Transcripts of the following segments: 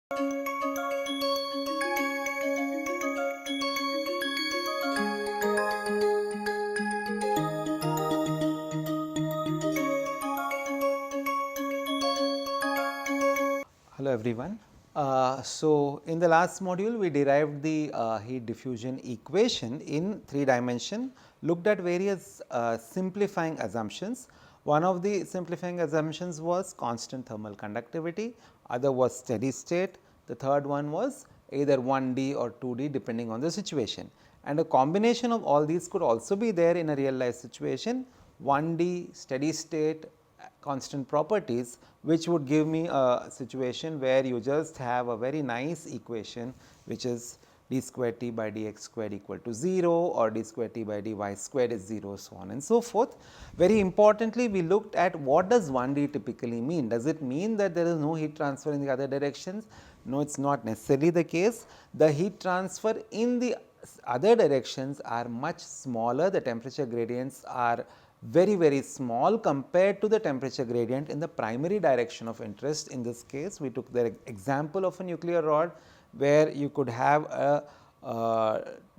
Hello everyone. So in the last module we derived the heat diffusion equation in 3 dimension, looked at various simplifying assumptions. One of the simplifying assumptions was constant thermal conductivity, other was steady state, the third one was either 1D or 2D depending on the situation, and a combination of all these could also be there in a real life situation, 1D, steady state, constant properties, which would give me a situation where you just have a very nice equation which is d square t by dx squared equal to 0 or d square t by dy squared is 0, so on and so forth. Very importantly, we looked at what does 1D typically mean. Does it mean that there is no heat transfer in the other directions? No, it is not necessarily the case. The heat transfer in the other directions are much smaller, the temperature gradients are very small compared to the temperature gradient in the primary direction of interest. In this case, we took the example of a nuclear rod where you could have a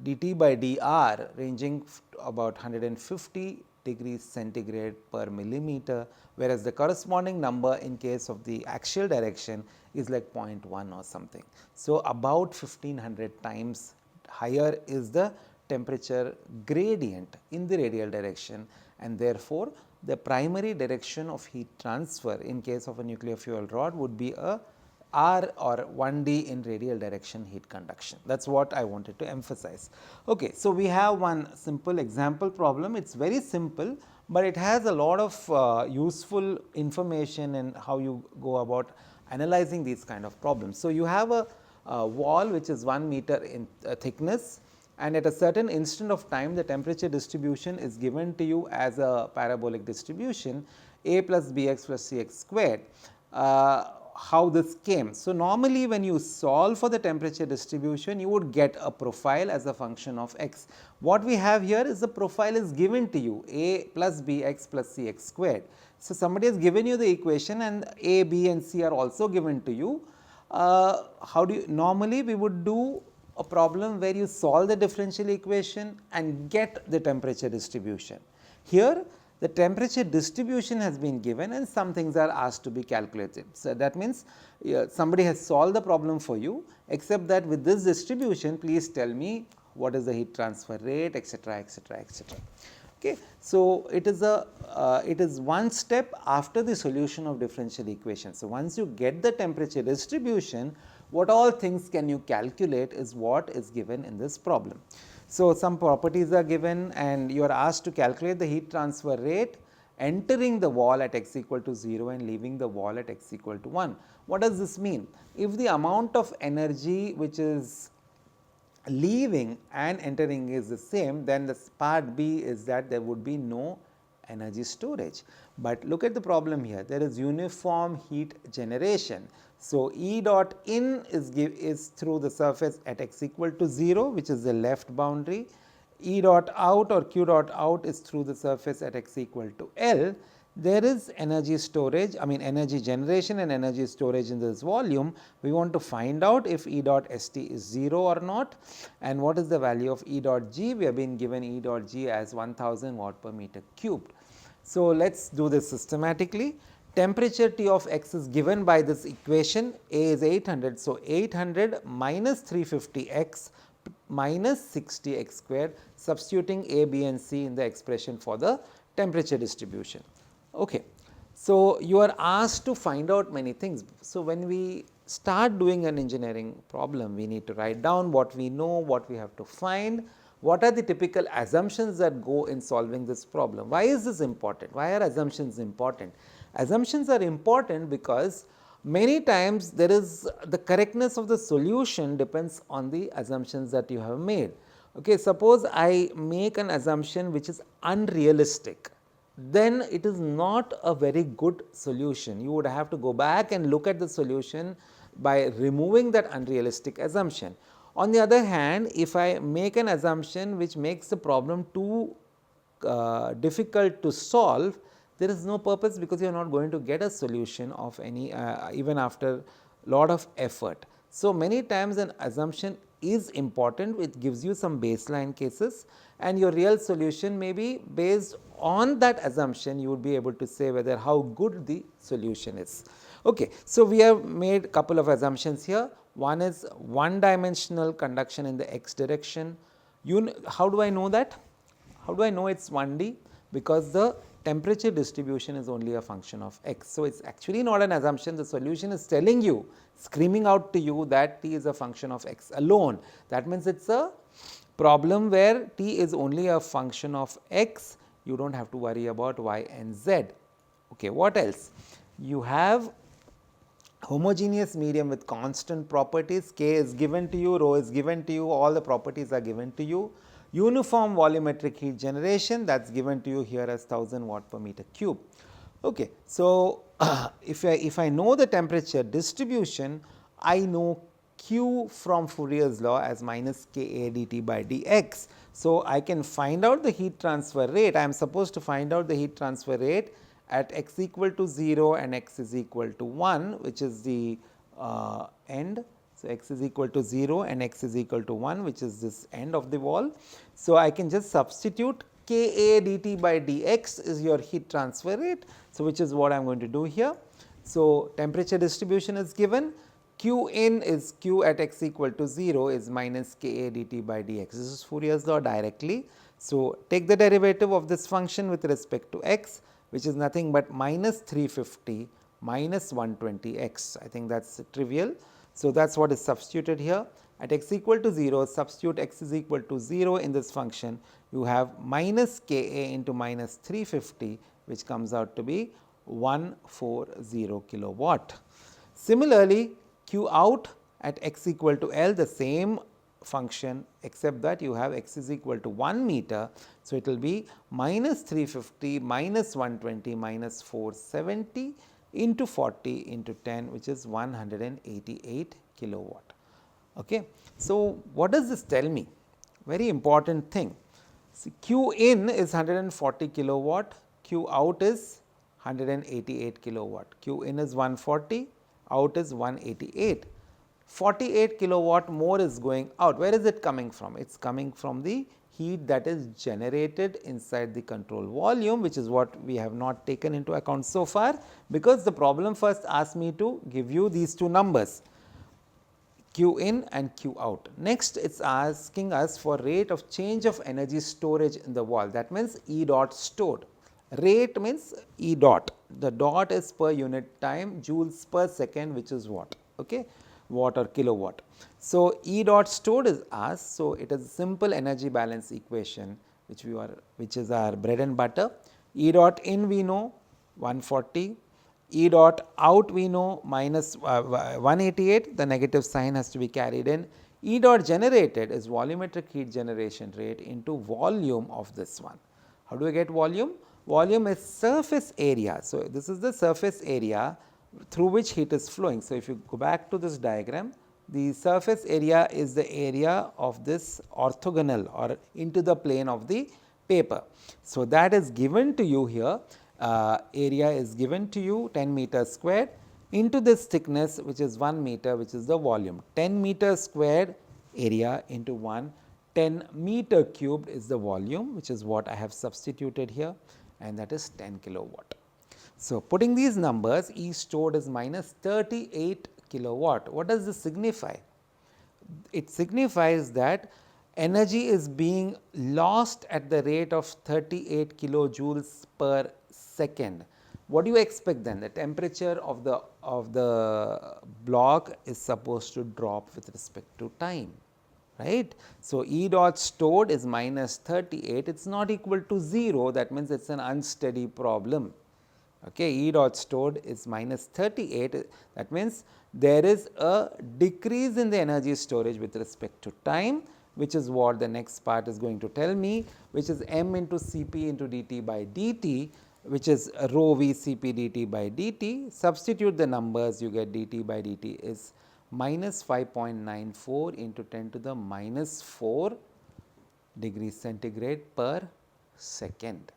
dt by dr ranging about 150 degrees centigrade per millimeter, whereas the corresponding number in case of the axial direction is like 0.1 or something. So, about 1500 times higher is the temperature gradient in the radial direction, and therefore, the primary direction of heat transfer in case of a nuclear fuel rod would be a R or 1D in radial direction heat conduction. That is what I wanted to emphasize. Okay, so, we have one simple example problem. It is very simple, but it has a lot of useful information in how you go about analyzing these kind of problems. So, you have a wall which is 1 meter in thickness, and at a certain instant of time the temperature distribution is given to you as a parabolic distribution a plus bx plus cx squared. How this came? So, normally when you solve for the temperature distribution, you would get a profile as a function of x. What we have here is the profile is given to you a plus bx plus cx squared. So, somebody has given you the equation and a, b and c are also given to you. How do you normally we would do a problem where you solve the differential equation and get the temperature distribution. Here the temperature distribution has been given and some things are asked to be calculated. So, that means somebody has solved the problem for you, except that with this distribution please tell me what is the heat transfer rate, etc., etc., etc. Okay. So, it is one step after the solution of differential equation. So, once you get the temperature distribution, what all things can you calculate is what is given in this problem. So, some properties are given and you are asked to calculate the heat transfer rate entering the wall at x equal to 0 and leaving the wall at x equal to 1. What does this mean? If the amount of energy which is leaving and entering is the same, then the part B is that there would be no energy storage. But look at the problem here, there is uniform heat generation. So, E dot in is through the surface at x equal to 0, which is the left boundary. E dot out or Q dot out is through the surface at x equal to L. There is energy storage, I mean energy generation and energy storage in this volume. We want to find out if E dot St is 0 or not, and what is the value of E dot G. We have been given E dot G as 1000 watt per meter cubed. So, let us do this systematically. Temperature T of x is given by this equation, A is 800. So, 800 minus 350 x minus 60 x squared, substituting A, B and C in the expression for the temperature distribution. Okay. So, you are asked to find out many things. So, when we start doing an engineering problem, we need to write down what we know, what we have to find, what are the typical assumptions that go in solving this problem. Why is this important? Why are assumptions important? Assumptions are important because many times there is the correctness of the solution depends on the assumptions that you have made. Okay, suppose I make an assumption which is unrealistic, then it is not a very good solution. You would have to go back and look at the solution by removing that unrealistic assumption. On the other hand, if I make an assumption which makes the problem too difficult to solve, there is no purpose because you are not going to get a solution of any even after lot of effort. So, many times an assumption is important, it gives you some baseline cases, and your real solution may be based on that assumption. You would be able to say whether how good the solution is. Okay. So, we have made couple of assumptions here. One is one dimensional conduction in the x direction. How do I know that? How do I know it is 1D? Because the temperature distribution is only a function of x. So, it is actually not an assumption, the solution is telling you, screaming out to you that t is a function of x alone. That means, it is a problem where t is only a function of x, you do not have to worry about y and z. Okay, what else? You have homogeneous medium with constant properties, k is given to you, rho is given to you, all the properties are given to you. Uniform volumetric heat generation, that is given to you here as 1000 watt per meter cube. Okay. So, if I know the temperature distribution, I know q from Fourier's law as minus Ka dt by dx. So, I can find out the heat transfer rate. I am supposed to find out the heat transfer rate at x equal to 0 and x is equal to 1, which is the end. So, x is equal to 0 and x is equal to 1, which is this end of the wall. So, I can just substitute Ka dt by dx is your heat transfer rate. So, which is what I am going to do here. So, temperature distribution is given, q in is q at x equal to 0 is minus Ka dt by dx. This is Fourier's law directly. So, take the derivative of this function with respect to x, which is nothing but minus 350 minus 120 x. I think that is trivial. So, that is what is substituted here. At x equal to 0, substitute x is equal to 0 in this function, you have minus Ka into minus 350, which comes out to be 140 kilowatt. Similarly, q out at x equal to L, the same function, except that you have x is equal to 1 meter. So, it will be minus 350 minus 120 minus 470 into 40 into 10, which is 188 kilowatt. Okay. So, what does this tell me? Very important thing. See, q in is 140 kilowatt, q out is 188 kilowatt. Q in is 140, out is 188. 48 kilowatt more is going out. Where is it coming from? It is coming from the heat that is generated inside the control volume, which is what we have not taken into account so far, because the problem first asked me to give you these two numbers, q in and q out. Next, it is asking us for rate of change of energy storage in the wall, that means E dot stored. Rate means E dot, the dot is per unit time, joules per second, which is watt. Okay. Watt or kilowatt. So, E dot stored is asked. So, it is a simple energy balance equation which is our bread and butter. E dot in we know 140, E dot out we know minus 188, the negative sign has to be carried in. E dot generated is volumetric heat generation rate into volume of this one. How do I get volume? Volume is surface area. So, this is the surface area through which heat is flowing. So, if you go back to this diagram, the surface area is the area of this orthogonal or into the plane of the paper. So, that is given to you here, area is given to you 10 meters squared into this thickness, which is 1 meter, which is the volume. 10 meters squared area into 1, 10 meter cubed is the volume, which is what I have substituted here, and that is 10 kilowatt. So, putting these numbers, E stored is minus 38 kilowatt. What does this signify? It signifies that energy is being lost at the rate of 38 kilojoules per second. What do you expect then? The temperature of the block is supposed to drop with respect to time, right. So, E dot stored is minus 38, it is not equal to 0, that means it is an unsteady problem. Okay. E dot stored is minus 38, that means there is a decrease in the energy storage with respect to time, which is what the next part is going to tell me, which is m into Cp into dt by dt, which is rho v Cp dt by dt. Substitute the numbers, you get dt by dt is minus 5.94 into 10 to the minus 4 degrees centigrade per second.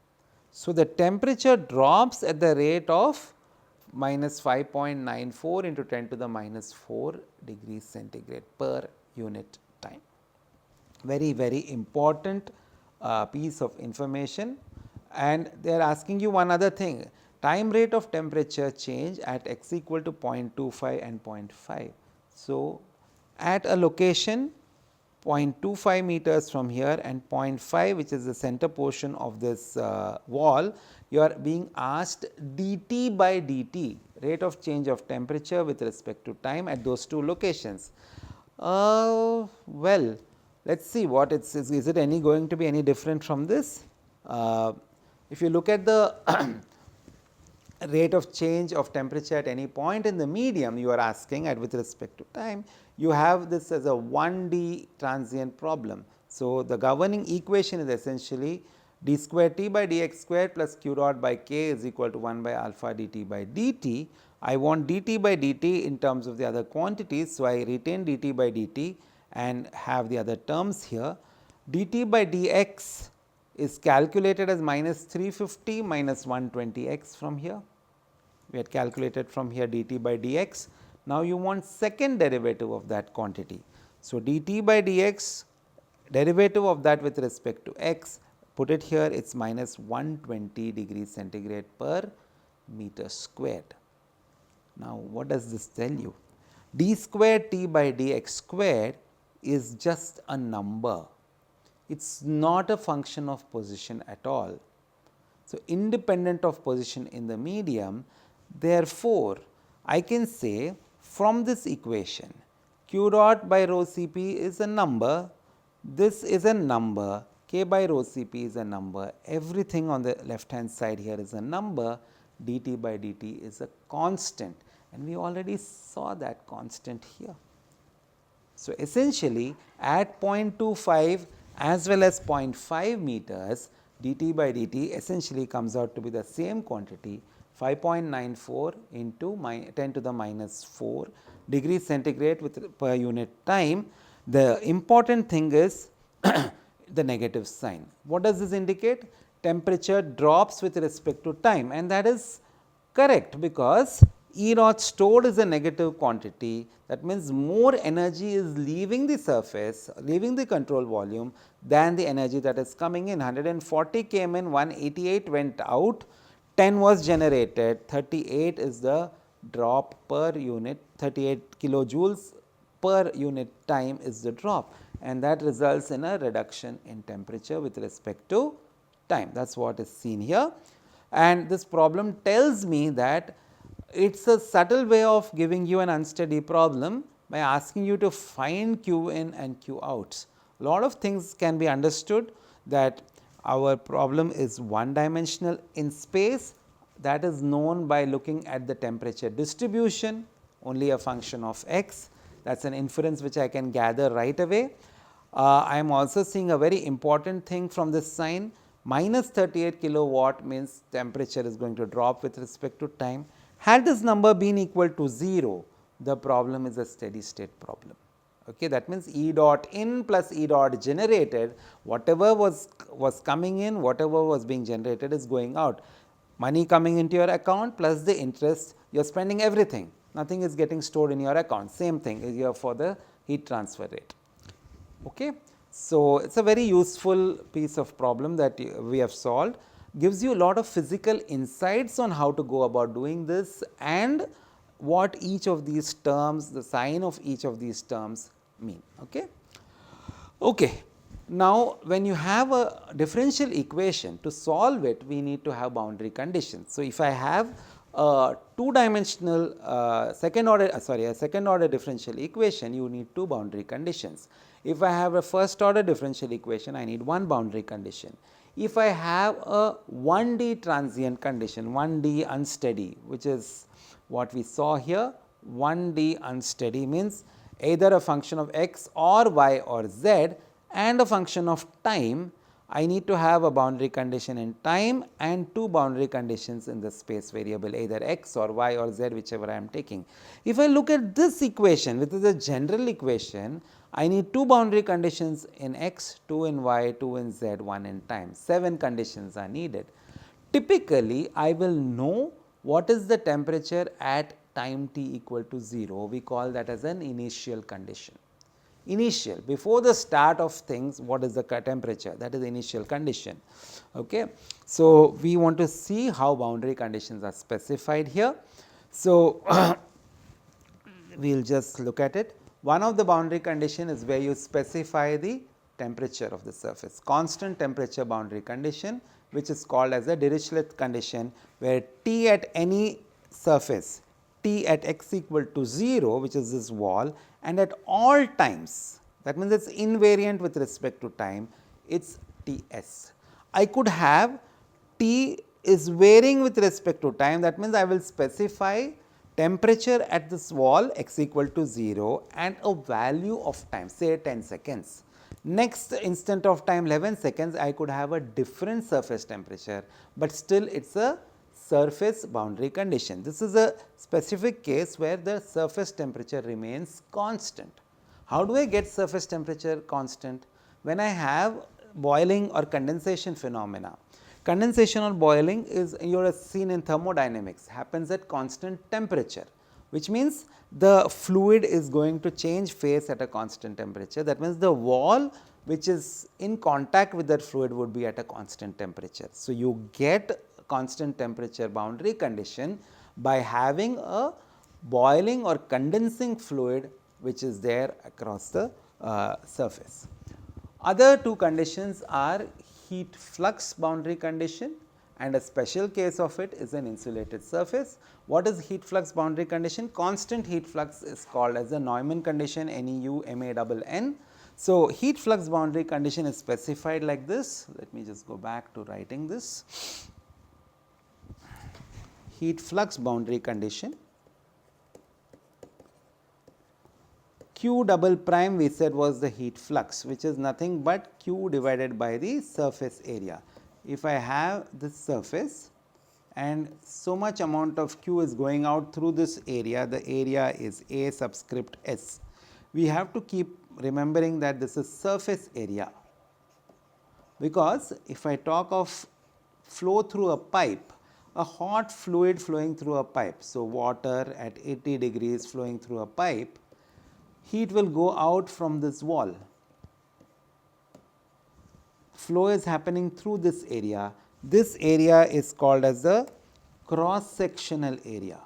So, the temperature drops at the rate of minus 5.94 into 10 to the minus 4 degrees centigrade per unit time. Very, very important piece of information, and they are asking you one other thing, time rate of temperature change at x equal to 0.25 and 0.5. So, at a location 0.25 meters from here and 0.5, which is the center portion of this wall, you are being asked dt by dt, rate of change of temperature with respect to time at those two locations. Well, let us see what it is. Is it any going to be any different from this? If you look at the rate of change of temperature at any point in the medium you are asking at with respect to time, you have this as a 1D transient problem. So, the governing equation is essentially d square t by dx square plus q dot by k is equal to 1 by alpha dt by dt. I want dt by dt in terms of the other quantities. So, I retain dt by dt and have the other terms here. dt by dx is calculated as minus 350 minus 120 x from here. We had calculated from here dt by dx. Now, you want second derivative of that quantity. So, dt by dx, derivative of that with respect to x, put it here, it is minus 120 degrees centigrade per meter squared. Now, what does this tell you? D squared t by dx squared is just a number. It is not a function of position at all. So, independent of position in the medium, therefore, I can say from this equation q dot by rho Cp is a number, this is a number, k by rho Cp is a number, everything on the left hand side here is a number, dt by dt is a constant, and we already saw that constant here. So, essentially at 0.25 as well as 0.5 meters, dt by dt essentially comes out to be the same quantity, 5.94 into 10 to the minus 4 degrees centigrade with per unit time. The important thing is the negative sign. What does this indicate? Temperature drops with respect to time, and that is correct because E naught stored is a negative quantity. That means more energy is leaving the surface, leaving the control volume than the energy that is coming in. 140 came in, 188 went out, 10 was generated, 38 is the drop per unit, 38 kilojoules per unit time is the drop, and that results in a reduction in temperature with respect to time. That is what is seen here, and this problem tells me that it is a subtle way of giving you an unsteady problem by asking you to find q in and q outs. A lot of things can be understood, that our problem is one dimensional in space, that is known by looking at the temperature distribution, only a function of x. That is an inference which I can gather right away. I am also seeing a very important thing from this sign, minus 38 kilowatt means temperature is going to drop with respect to time. Had this number been equal to 0, the problem is a steady state problem. Okay, that means E dot in plus E dot generated, whatever was coming in, whatever was being generated is going out. Money coming into your account plus the interest, you are spending everything, nothing is getting stored in your account. Same thing is here for the heat transfer rate. Okay. So, it is a very useful piece of problem that we have solved, gives you a lot of physical insights on how to go about doing this and what each of these terms, the sign of each of these terms mean. Okay. Okay. Now, when you have a differential equation, to solve it we need to have boundary conditions. So, if I have a two dimensional a second order differential equation, you need two boundary conditions. If I have a first order differential equation, I need one boundary condition. If I have a 1D transient condition, 1D unsteady, which is what we saw here, 1D unsteady means either a function of x or y or z and a function of time, I need to have a boundary condition in time and two boundary conditions in the space variable, either x or y or z, whichever I am taking. If I look at this equation, which is a general equation, I need two boundary conditions in x, 2 in y, 2 in z, 1 in time, 7 conditions are needed. Typically, I will know What is the temperature at time t equal to 0? We call that as an initial condition. Initial, before the start of things, what is the temperature? That is the initial condition. Okay. So, we want to see how boundary conditions are specified here. So, we will just look at it. One of the boundary condition is where you specify the temperature of the surface, constant temperature boundary condition, which is called as a Dirichlet condition, where T at any surface, T at x equal to 0, which is this wall, and at all times, that means it is invariant with respect to time, it is Ts. I could have T is varying with respect to time, that means I will specify temperature at this wall x equal to 0 and a value of time, say 10 seconds. Next instant of time 11 seconds, I could have a different surface temperature, but still it is a surface boundary condition. This is a specific case where the surface temperature remains constant. How do I get surface temperature constant? When I have boiling or condensation phenomena. Condensation or boiling is, you have seen in thermodynamics, happens at constant temperature, which means the fluid is going to change phase at a constant temperature. That means the wall which is in contact with that fluid would be at a constant temperature. So, you get constant temperature boundary condition by having a boiling or condensing fluid which is there across the surface. Other two conditions are heat flux boundary condition, and a special case of it is an insulated surface. What is heat flux boundary condition? Constant heat flux is called as the Neumann condition, NEUMANN. So, heat flux boundary condition is specified like this. Let me just go back to writing this. Heat flux boundary condition, Q double prime we said was the heat flux, which is nothing but Q divided by the surface area. If I have this surface and so much amount of Q is going out through this area, the area is A subscript S. We have to keep remembering that this is surface area, because if I talk of flow through a pipe, a hot fluid flowing through a pipe. So, water at 80 degrees flowing through a pipe, heat will go out from this wall. Flow is happening through this area. This area is called as the cross sectional area,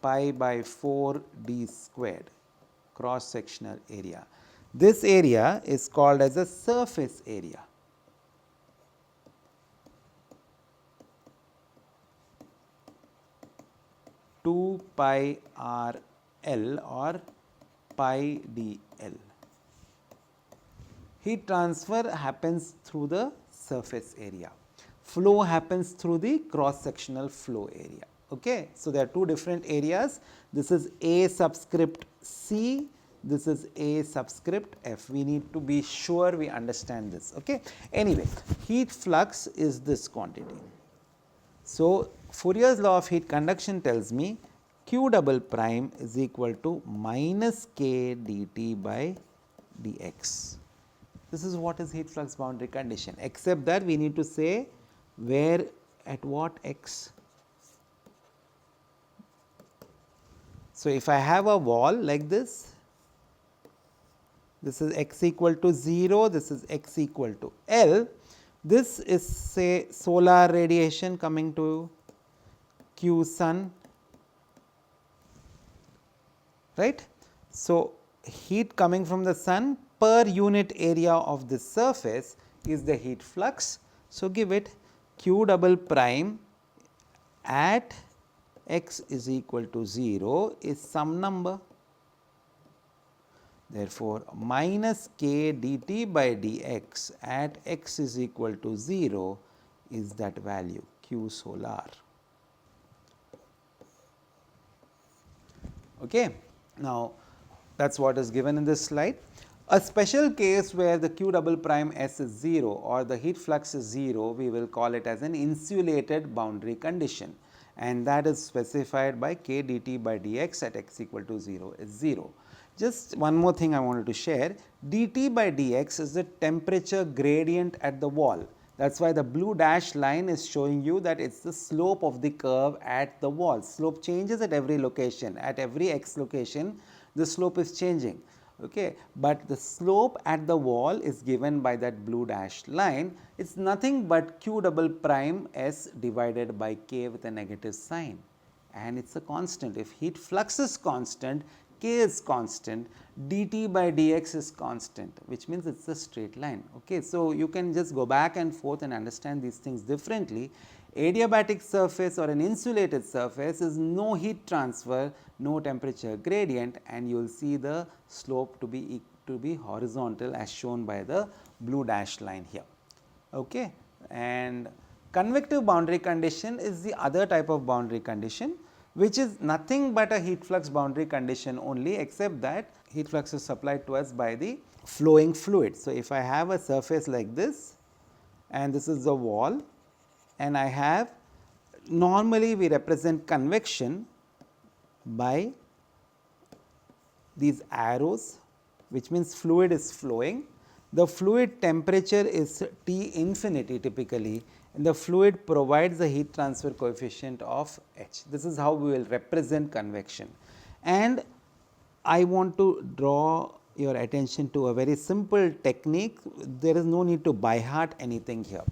pi by 4 d squared, cross sectional area. This area is called as a surface area. Two pi r L or pi d L. Heat transfer happens through the surface area. Flow happens through the cross sectional flow area. Okay. So, there are two different areas. This is A subscript C, this is A subscript F. We need to be sure we understand this. Okay. Anyway, heat flux is this quantity. So, Fourier's law of heat conduction tells me Q double prime is equal to minus K dt by dx. This is what is heat flux boundary condition, except that we need to say where at what x. So, if I have a wall like this is x equal to 0, this is x equal to L. This is say solar radiation coming to Q sun, right. So, heat coming from the sun per unit area of this surface is the heat flux. So, give it Q double prime at x is equal to 0 is some number. Therefore, minus K dt by dx at x is equal to 0 is that value Q solar. Okay. Now, that is what is given in this slide. A special case where the Q double prime S is 0 or the heat flux is 0, we will call it as an insulated boundary condition, and that is specified by K dt by dx at x equal to 0 is 0. Just one more thing I wanted to share, dt by dx is the temperature gradient at the wall. That is why the blue dashed line is showing you that it is the slope of the curve at the wall. Slope changes at every location, at every x location the slope is changing, okay. But the slope at the wall is given by that blue dashed line. It is nothing but q double prime s divided by k with a negative sign, and it is a constant. If heat flux is constant, k is constant, dt by dx is constant, which means it is a straight line. Okay. So, you can just go back and forth and understand these things differently. Adiabatic surface or an insulated surface is no heat transfer, no temperature gradient, and you will see the slope to be horizontal as shown by the blue dashed line here. Okay. And convective boundary condition is the other type of boundary condition, which is nothing but a heat flux boundary condition only, except that heat flux is supplied to us by the flowing fluid. So, if I have a surface like this and this is the wall, and I have, normally we represent convection by these arrows, which means fluid is flowing. The fluid temperature is T infinity typically, and the fluid provides the heat transfer coefficient of H. This is how we will represent convection. And I want to draw your attention to a very simple technique. There is no need to by heart anything here.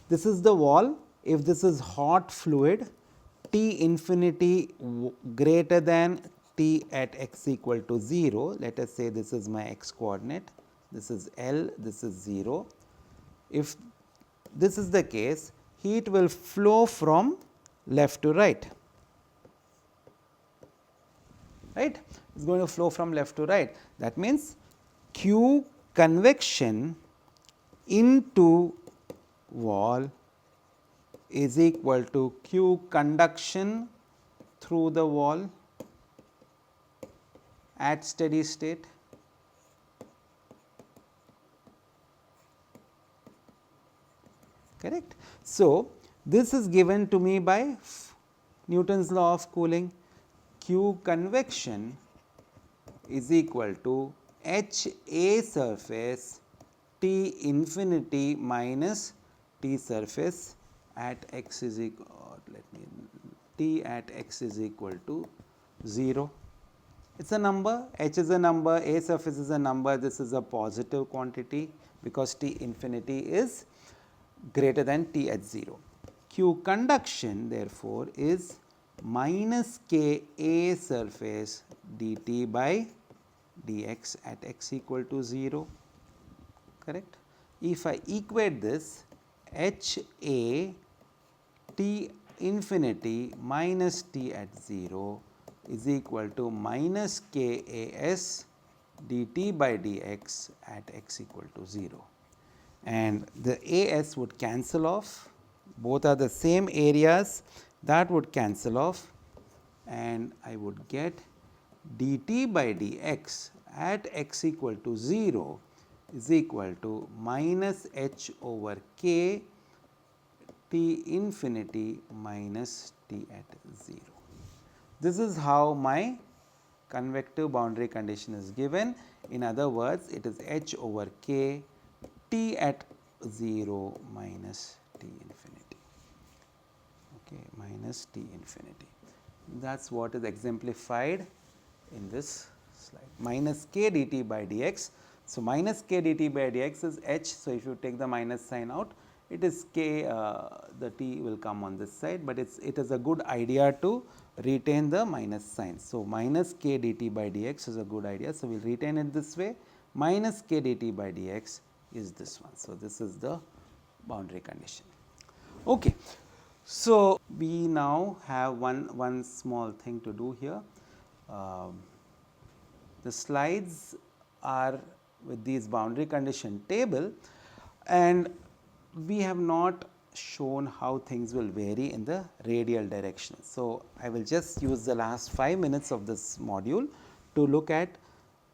This is the wall. If this is hot fluid, T infinity greater than T at x equal to 0, let us say this is my x coordinate, this is L, this is 0. If this is the case, heat will flow from left to right, right? It is going to flow from left to right. That means, Q convection into wall is equal to Q conduction through the wall at steady state. Correct. So, this is given to me by Newton's law of cooling. Q convection is equal to H A surface T infinity minus T surface at x is equal, T at x is equal to 0. It is a number, H is a number, A surface is a number, this is a positive quantity because T infinity is greater than T at 0. Q conduction therefore is minus K A surface dt by dx at x equal to 0, correct. If I equate this, H A T infinity minus T at 0 is equal to minus K A S dt by dx at x equal to 0, and the A S would cancel off, both are the same areas, that would cancel off, and I would get dt by dx at x equal to 0 is equal to minus h over k T infinity minus T at 0. This is how my convective boundary condition is given. In other words, it is h over k T at 0 minus T infinity, okay, minus T infinity. That is what is exemplified in this slide, minus k dt by dx. So, minus k dt by dx is h. So, if you take the minus sign out, it is k, the t will come on this side, but it is a good idea to retain the minus sign. So, minus k dt by dx is a good idea. So, we will retain it this way, minus k dt by dx is this one. So, this is the boundary condition. Okay. So, we now have one small thing to do here. The slides are with these boundary condition table, and we have not shown how things will vary in the radial direction. So, I will just use the last 5 minutes of this module to look at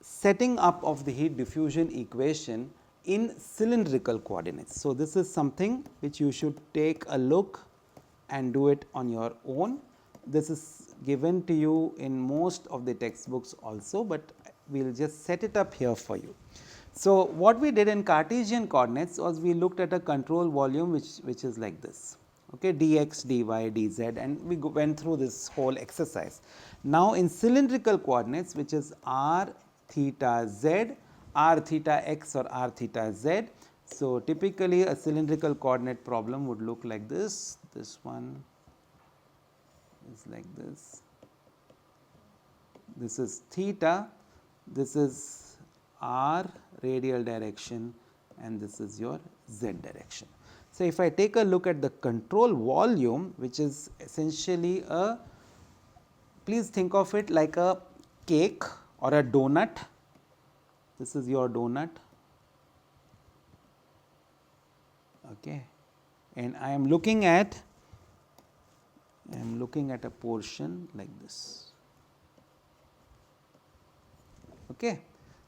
setting up of the heat diffusion equation in cylindrical coordinates. So, this is something which you should take a look and do it on your own. This is given to you in most of the textbooks also, but we will just set it up here for you. So, what we did in Cartesian coordinates was we looked at a control volume which is like this, okay, dx, dy, dz, and we went through this whole exercise. Now, in cylindrical coordinates, which is r theta z, r theta x or r theta z. So, typically a cylindrical coordinate problem would look like this. This one is like this. This is theta, this is r radial direction, and this is your z direction. So, if I take a look at the control volume, which is essentially a, please think of it like a cake or a donut. This is your donut, okay, and I am looking at a portion like this. Okay.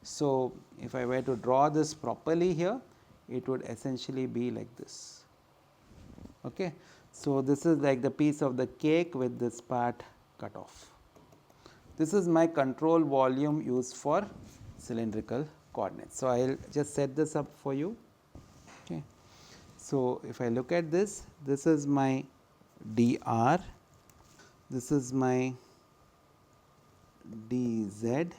So, if I were to draw this properly here, it would essentially be like this. Okay. So, this is like the piece of the cake with this part cut off. This is my control volume used for cylindrical coordinates. So, I will just set this up for you. Okay. So, if I look at this, this is my dr, this is my dz,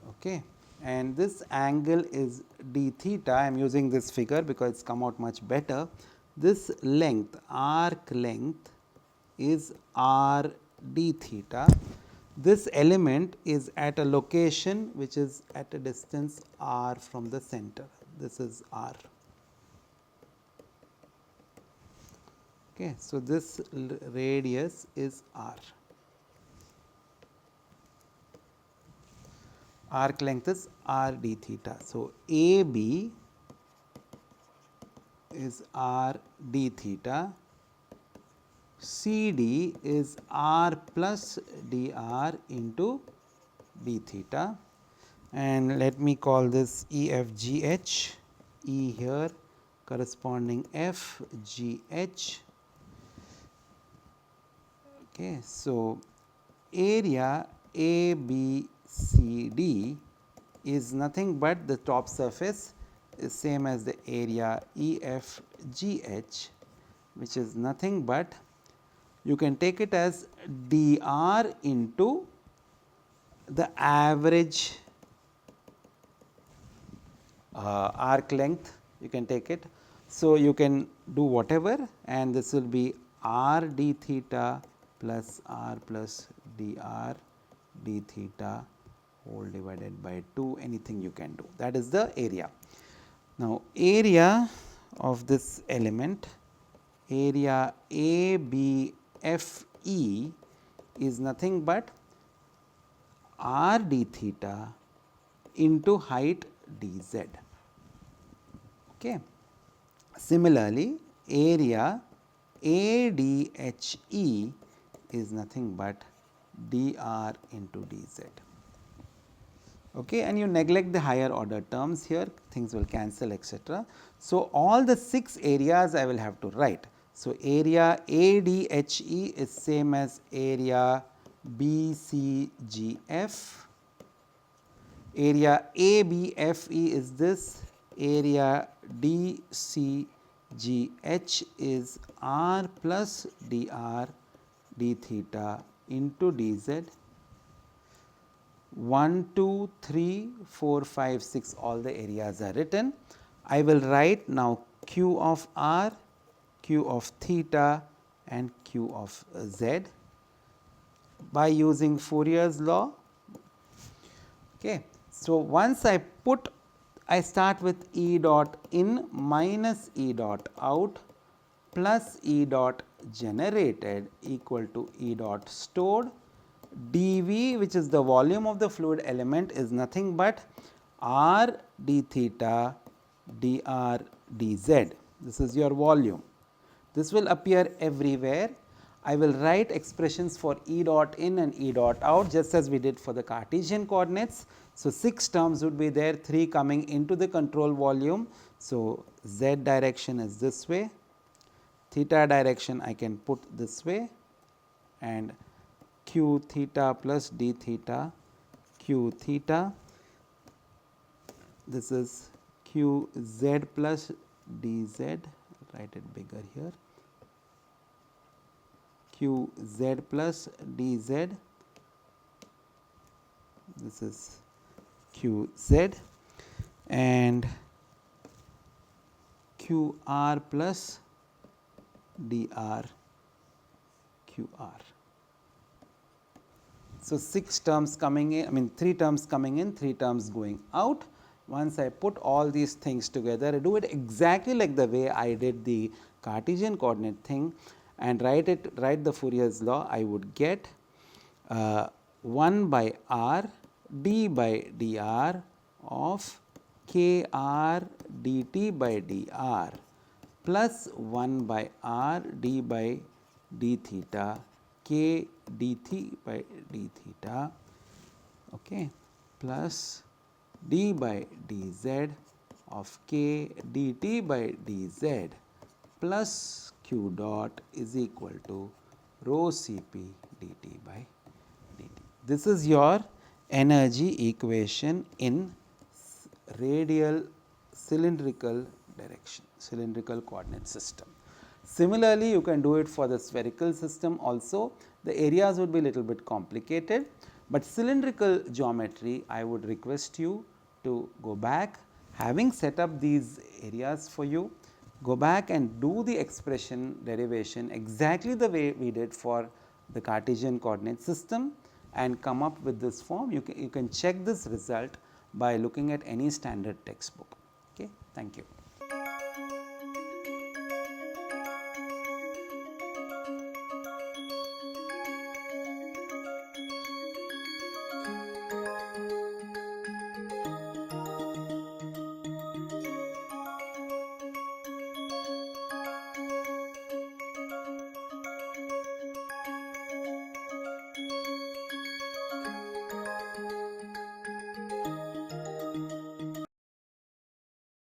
okay, and this angle is d theta. I am using this figure because it has come out much better. This length, arc length, is r d theta. This element is at a location which is at a distance r from the center. This is r. Okay, so this radius is r. Arc length is r d theta. So, AB is r d theta, CD is r plus dr into d theta, and let me call this EFGH, E here corresponding FGH. Okay, so, area ABCD is nothing but the top surface is same as the area EFGH, which is nothing but, you can take it as dr into the average arc length, you can take it. So, you can do whatever, and this will be r d theta plus r plus dr d theta whole divided by 2, anything you can do, that is the area. Now, area of this element, area ABFE is nothing but r d theta into height dz. Okay. Similarly, area ADHE is nothing but dr into dz. Okay, and you neglect the higher order terms here, things will cancel, etc. So, all the 6 areas I will have to write. So, area ADHE is same as area BCGF, area ABFE is this, area DCGH is r plus dr d theta into dz. 1, 2, 3, 4, 5, 6, all the areas are written. I will write now q of r, q of theta, and q of z by using Fourier's law. Okay. So, once I put, I start with E dot in minus E dot out plus E dot generated equal to E dot stored. dV, which is the volume of the fluid element, is nothing but r d theta dr dz. This is your volume. This will appear everywhere. I will write expressions for E dot in and E dot out just as we did for the Cartesian coordinates. So, 6 terms would be there, 3 coming into the control volume. So, z direction is this way, theta direction I can put this way, and q theta plus d theta q theta, this is q z plus dz, write it bigger here, q z plus dz, this is q z, and q r plus dr q r. So, 6 terms coming in, I mean 3 terms coming in, 3 terms going out. Once I put all these things together, I do it exactly like the way I did the Cartesian coordinate thing and write the Fourier's law. I would get 1 by r d by dr of k r dt by dr plus 1 by r d by d theta k d by d theta, okay, plus d by dz of k dt by dz plus q dot is equal to rho Cp dt by dt. This is your energy equation in radial cylindrical direction, cylindrical coordinate system. Similarly, you can do it for the spherical system also. The areas would be little bit complicated, but cylindrical geometry I would request you to go back, having set up these areas for you, go back and do the expression derivation exactly the way we did for the Cartesian coordinate system and come up with this form. You can check this result by looking at any standard textbook. Okay. Thank you.